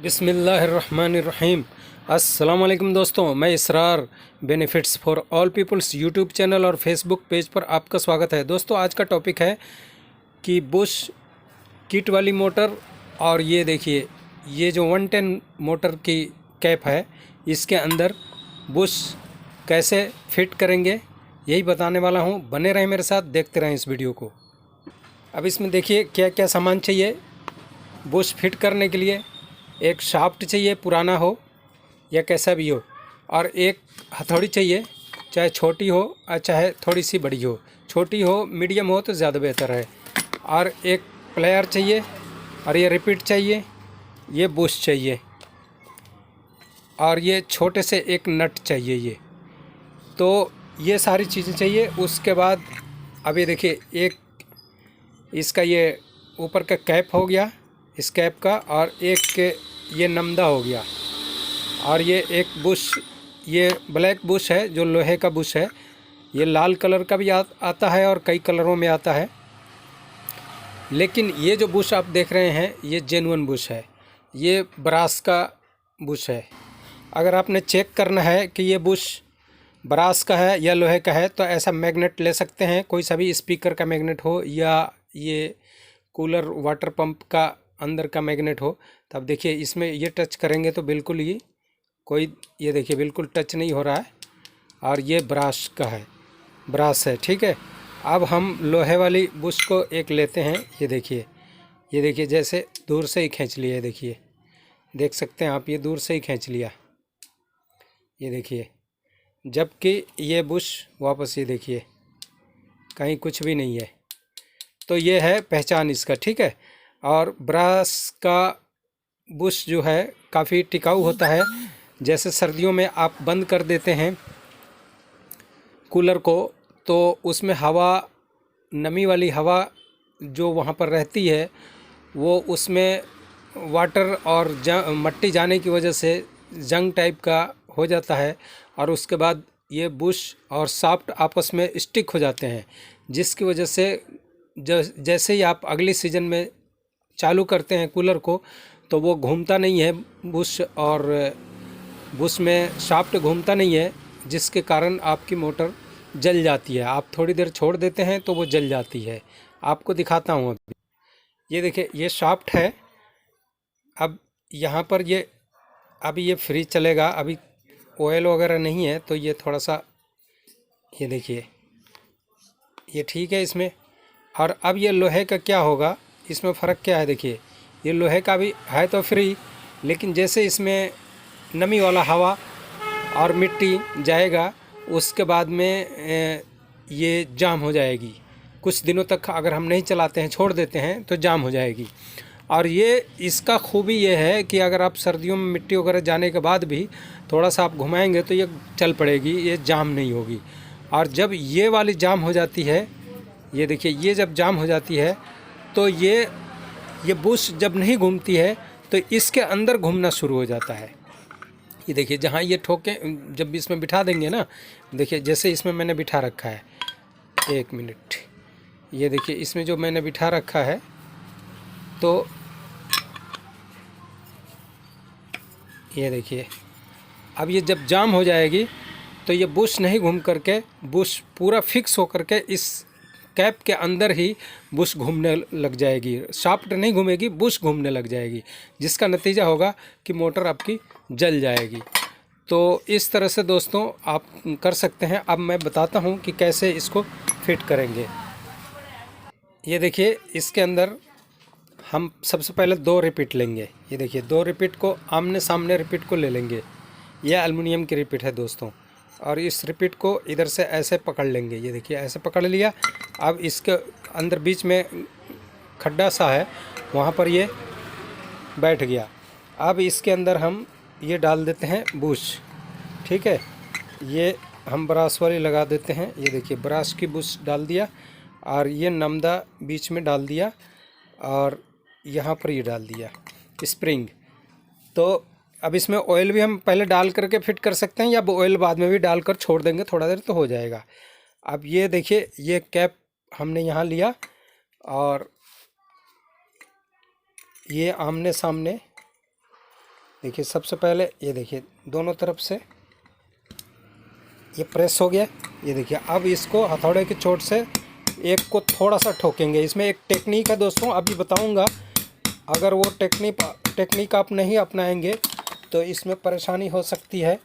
बिस्मिल्लाहिर्रहमानिर्रहीम। अस्सलाम वालेकुम दोस्तों, मैं Israr benefits for all peoples YouTube channel और फेसबुक पेज पर आपका स्वागत है। दोस्तों, आज का टॉपिक है कि बुश किट वाली मोटर। और ये देखिए, ये जो 110 मोटर की कैप है, इसके अंदर बुश कैसे फिट करेंगे यही बताने वाला हूँ। बने रहें मेरे साथ, देखते रहें इस वीडियो को। अब इसमें देखिए क्या क्या सामान चाहिए बुश फिट करने के लिए। एक शाफ्ट चाहिए, पुराना हो या कैसा भी हो, और एक हथौड़ी चाहिए, चाहे छोटी हो और चाहे थोड़ी सी बड़ी हो। छोटी हो, मीडियम हो तो ज़्यादा बेहतर है। और एक प्लेयर चाहिए, और ये रिपीट चाहिए, ये बुश चाहिए, और ये छोटे से एक नट चाहिए। तो ये सारी चीज़ें चाहिए। उसके बाद अब ये देखिए, एक इसका ये ऊपर का कैप हो गया इस कैप का, और एक के ये नमदा हो गया, और ये एक बुश, ये ब्लैक बुश है जो लोहे का बुश है। ये लाल कलर का भी आता है और कई कलरों में आता है, लेकिन ये जो बुश आप देख रहे हैं ये जेन्युइन बुश है, ये ब्रास का बुश है। अगर आपने चेक करना है कि ये बुश ब्रास का है या लोहे का है, तो ऐसा मैग्नेट ले सकते हैं, कोई सा भी स्पीकर का मैग्नेट हो या ये कूलर वाटर पंप का अंदर का मैग्नेट हो। तब देखिए, इसमें ये टच करेंगे तो बिल्कुल ही कोई, ये देखिए बिल्कुल टच नहीं हो रहा है, और ये ब्रास का है, ब्रास है, ठीक है। अब हम लोहे वाली बुश को एक लेते हैं। ये देखिए जैसे दूर से ही खींच लिया, देखिए, देख सकते हैं आप, ये दूर से ही खींच लिया, ये देखिए। जबकि ये बुश वापस, ये देखिए कहीं कुछ भी नहीं है। तो ये है पहचान इसका, ठीक है। और ब्रास का बुश जो है काफ़ी टिकाऊ होता है। जैसे सर्दियों में आप बंद कर देते हैं कूलर को, तो उसमें हवा, नमी वाली हवा जो वहाँ पर रहती है, वो उसमें वाटर और मट्टी जाने की वजह से जंग टाइप का हो जाता है, और उसके बाद ये बुश और शाफ्ट आपस में स्टिक हो जाते हैं, जिसकी वजह से जैसे ही आप अगले सीज़न में चालू करते हैं कूलर को, तो वो घूमता नहीं है बुश, और बुश में शाफ्ट घूमता नहीं है, जिसके कारण आपकी मोटर जल जाती है। आप थोड़ी देर छोड़ देते हैं तो वो जल जाती है। आपको दिखाता हूँ अभी। ये देखिए, ये शाफ्ट है। अब यहाँ पर ये, अभी ये फ्री चलेगा, अभी ऑयल वगैरह नहीं है, तो ये थोड़ा सा, ये देखिए, ये ठीक है इसमें। और अब ये लोहे का क्या होगा, इसमें फ़र्क क्या है, देखिए, ये लोहे का भी है तो फ्री, लेकिन जैसे इसमें नमी वाला हवा और मिट्टी जाएगा, उसके बाद में ये जाम हो जाएगी। कुछ दिनों तक अगर हम नहीं चलाते हैं, छोड़ देते हैं, तो जाम हो जाएगी। और ये इसका खूबी ये है कि अगर आप सर्दियों में मिट्टी वगैरह जाने के बाद भी थोड़ा सा आप घुमाएंगे तो ये चल पड़ेगी, ये जाम नहीं होगी। और जब ये वाली जाम हो जाती है, ये देखिए, ये जब जाम हो जाती है, तो ये बुश जब नहीं घूमती है तो इसके अंदर घूमना शुरू हो जाता है। ये देखिए, जहाँ ये ठोके, जब इसमें बिठा देंगे ना, देखिए जैसे इसमें मैंने बिठा रखा है, एक मिनट, ये देखिए इसमें जो मैंने बिठा रखा है, तो ये देखिए, अब ये जब जाम हो जाएगी तो ये बुश नहीं घूम करके, बुश पूरा फिक्स हो करके इस कैप के अंदर ही बुश घूमने लग जाएगी। शाफ्ट नहीं घूमेगी, बुश घूमने लग जाएगी, जिसका नतीजा होगा कि मोटर आपकी जल जाएगी। तो इस तरह से दोस्तों आप कर सकते हैं। अब मैं बताता हूं कि कैसे इसको फिट करेंगे। ये देखिए, इसके अंदर हम सबसे पहले 2 रिपीट लेंगे। ये देखिए, 2 रिपीट को आमने सामने रिपीट को ले लेंगे। यह एल्युमिनियम की रिपीट है दोस्तों, और इस रिपीट को इधर से ऐसे पकड़ लेंगे। ये देखिए, ऐसे पकड़ लिया। अब इसके अंदर बीच में खड्डा सा है, वहाँ पर ये बैठ गया। अब इसके अंदर हम ये डाल देते हैं बुश, ठीक है। ये हम ब्रास वाली लगा देते हैं। ये देखिए, ब्रास की बुश डाल दिया, और ये नमदा बीच में डाल दिया, और यहाँ पर ये डाल दिया स्प्रिंग। तो अब इसमें ऑयल भी हम पहले डाल करके फिट कर सकते हैं, या ऑयल बाद में भी डालकर छोड़ देंगे थोड़ा देर तो हो जाएगा। अब ये देखिए, ये कैप हमने यहाँ लिया, और ये आमने सामने देखिए सबसे पहले ये देखिए दोनों तरफ से ये प्रेस हो गया। ये देखिए अब इसको हथौड़े की चोट से एक को थोड़ा सा ठोकेंगे। इसमें एक टेक्निक है दोस्तों, अभी बताऊंगा। अगर वो टेक्निक आप नहीं अपनाएंगे तो इसमें परेशानी हो सकती है।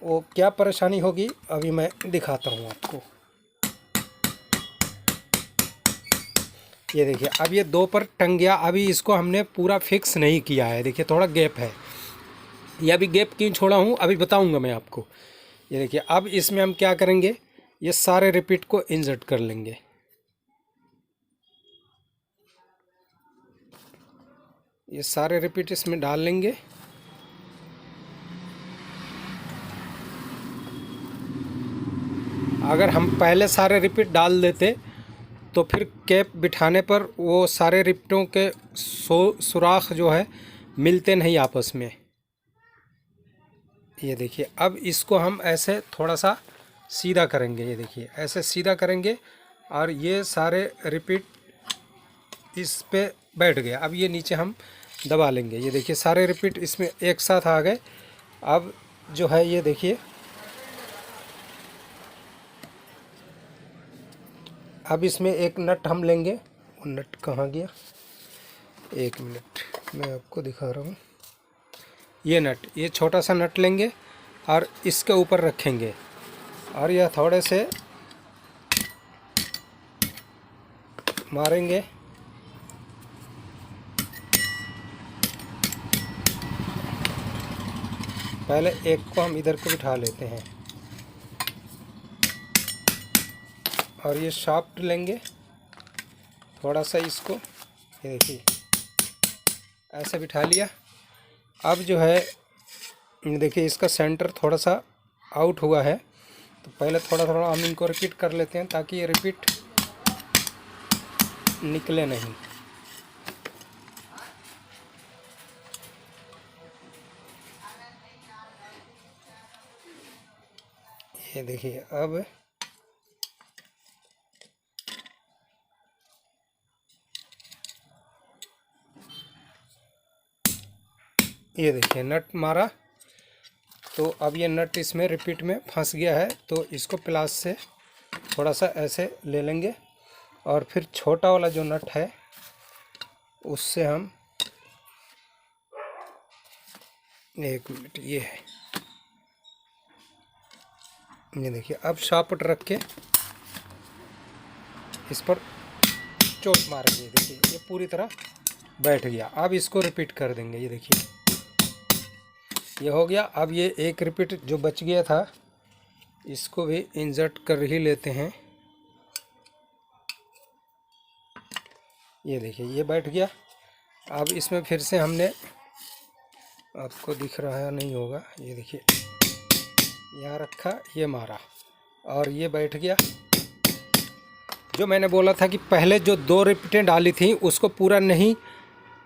वो क्या परेशानी होगी अभी मैं दिखाता हूँ आपको। ये देखिए अब ये दो पर टंग गया। अभी इसको हमने पूरा फिक्स नहीं किया है, देखिए थोड़ा गैप है। ये अभी गैप क्यों छोड़ा हूँ अभी बताऊँगा मैं आपको। ये देखिए अब इसमें हम क्या करेंगे, ये सारे रिपीट को इंसर्ट कर लेंगे। ये सारे रिपीट इसमें डाल लेंगे। अगर हम पहले सारे रिपीट डाल देते तो फिर कैप बिठाने पर वो सारे रिपीटों के सुराख जो है मिलते नहीं आपस में। ये देखिए अब इसको हम ऐसे थोड़ा सा सीधा करेंगे। ये देखिए ऐसे सीधा करेंगे और ये सारे रिपीट इस पे बैठ गए। अब ये नीचे हम दबा लेंगे। ये देखिए सारे रिपीट इसमें एक साथ आ गए। अब जो है ये देखिए, अब इसमें एक नट हम लेंगे। वो नट कहाँ गया, एक मिनट मैं आपको दिखा रहा हूँ। ये नट, ये छोटा सा नट लेंगे और इसके ऊपर रखेंगे और यह थोड़े से मारेंगे। पहले एक को हम इधर को बिठा लेते हैं और ये शाफ्ट लेंगे थोड़ा सा इसको। ये देखिए ऐसे बिठा लिया। अब जो है देखिए इसका सेंटर थोड़ा सा आउट हुआ है, तो पहले थोड़ा थोड़ा हम इनको रिपीट कर लेते हैं ताकि ये रिपीट निकले नहीं। ये देखिए अब ये देखिए नट मारा, तो अब ये नट इसमें रिपीट में फंस गया है। तो इसको प्लास से थोड़ा सा ऐसे ले लेंगे और फिर छोटा वाला जो नट है उससे हम, एक मिनट ये है, ये देखिए अब शाफ्ट रख के इस पर चोट मारेंगे। देखिए ये पूरी तरह बैठ गया। अब इसको रिपीट कर देंगे। ये देखिए ये हो गया। अब ये एक रिपीट जो बच गया था इसको भी इंसर्ट कर ही लेते हैं। ये देखिए ये बैठ गया। अब इसमें फिर से हमने, आपको दिख रहा है नहीं होगा, ये देखिए यहाँ रखा, ये मारा और ये बैठ गया। जो मैंने बोला था कि पहले जो दो रिपीटें डाली थी उसको पूरा नहीं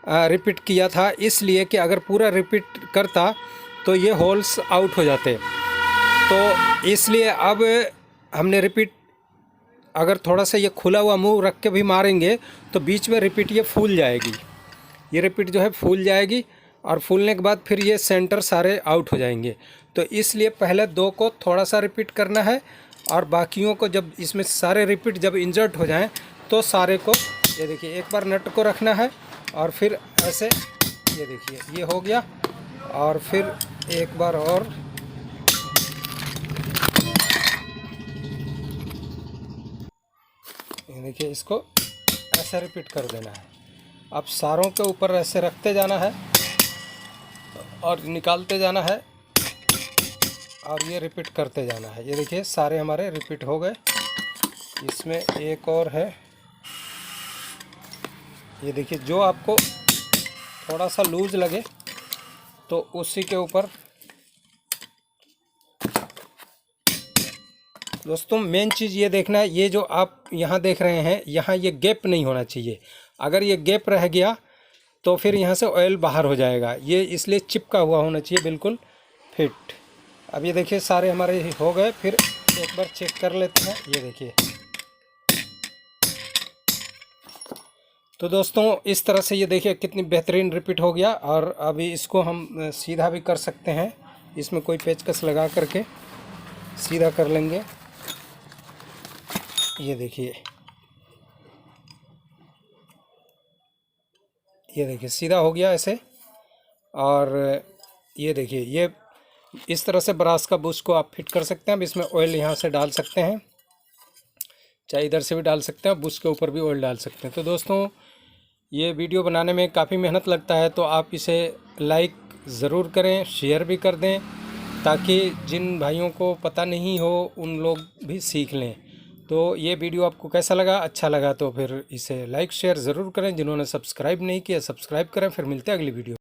रिपीट किया था, इसलिए कि अगर पूरा रिपीट करता तो ये होल्स आउट हो जाते। तो इसलिए अब हमने रिपीट, अगर थोड़ा सा ये खुला हुआ मुंह रख के भी मारेंगे तो बीच में रिपीट ये फूल जाएगी। ये रिपीट जो है फूल जाएगी और फूलने के बाद फिर ये सेंटर सारे आउट हो जाएंगे। तो इसलिए पहले दो को थोड़ा सा रिपीट करना है और बाकियों को जब इसमें सारे रिपीट जब इंसर्ट हो जाएं तो सारे को, ये देखिए एक बार नट को रखना है और फिर ऐसे, ये देखिए ये हो गया और फिर एक बार और ये देखिए इसको ऐसे रिपीट कर देना है। अब सारों के ऊपर ऐसे रखते जाना है और निकालते जाना है और ये रिपीट करते जाना है। ये देखिए सारे हमारे रिपीट हो गए। इसमें एक और है, ये देखिए जो आपको थोड़ा सा लूज लगे तो उसी के ऊपर। दोस्तों मेन चीज़ ये देखना है, ये जो आप यहाँ देख रहे हैं यहाँ ये गैप नहीं होना चाहिए। अगर ये गैप रह गया तो फिर यहाँ से ऑयल बाहर हो जाएगा। ये इसलिए चिपका हुआ होना चाहिए बिल्कुल फिट। अब ये देखिए सारे हमारे हो गए। फिर एक बार चेक कर लेते हैं। ये देखिए तो दोस्तों इस तरह से ये देखिए कितनी बेहतरीन रिपीट हो गया। और अभी इसको हम सीधा भी कर सकते हैं, इसमें कोई पेचकस लगा करके सीधा कर लेंगे। ये देखिए, ये देखिए सीधा हो गया ऐसे। और ये देखिए, ये इस तरह से ब्रास का बुश को आप फिट कर सकते हैं। अब इसमें ऑयल यहाँ से डाल सकते हैं, चाहे इधर से भी डाल सकते हैं, बुश के ऊपर भी ऑयल डाल सकते हैं। तो दोस्तों ये वीडियो बनाने में काफ़ी मेहनत लगता है, तो आप इसे लाइक ज़रूर करें, शेयर भी कर दें, ताकि जिन भाइयों को पता नहीं हो उन लोग भी सीख लें। तो ये वीडियो आपको कैसा लगा? अच्छा लगा तो फिर इसे लाइक शेयर ज़रूर करें। जिन्होंने सब्सक्राइब नहीं किया सब्सक्राइब करें। फिर मिलते हैं अगली वीडियो।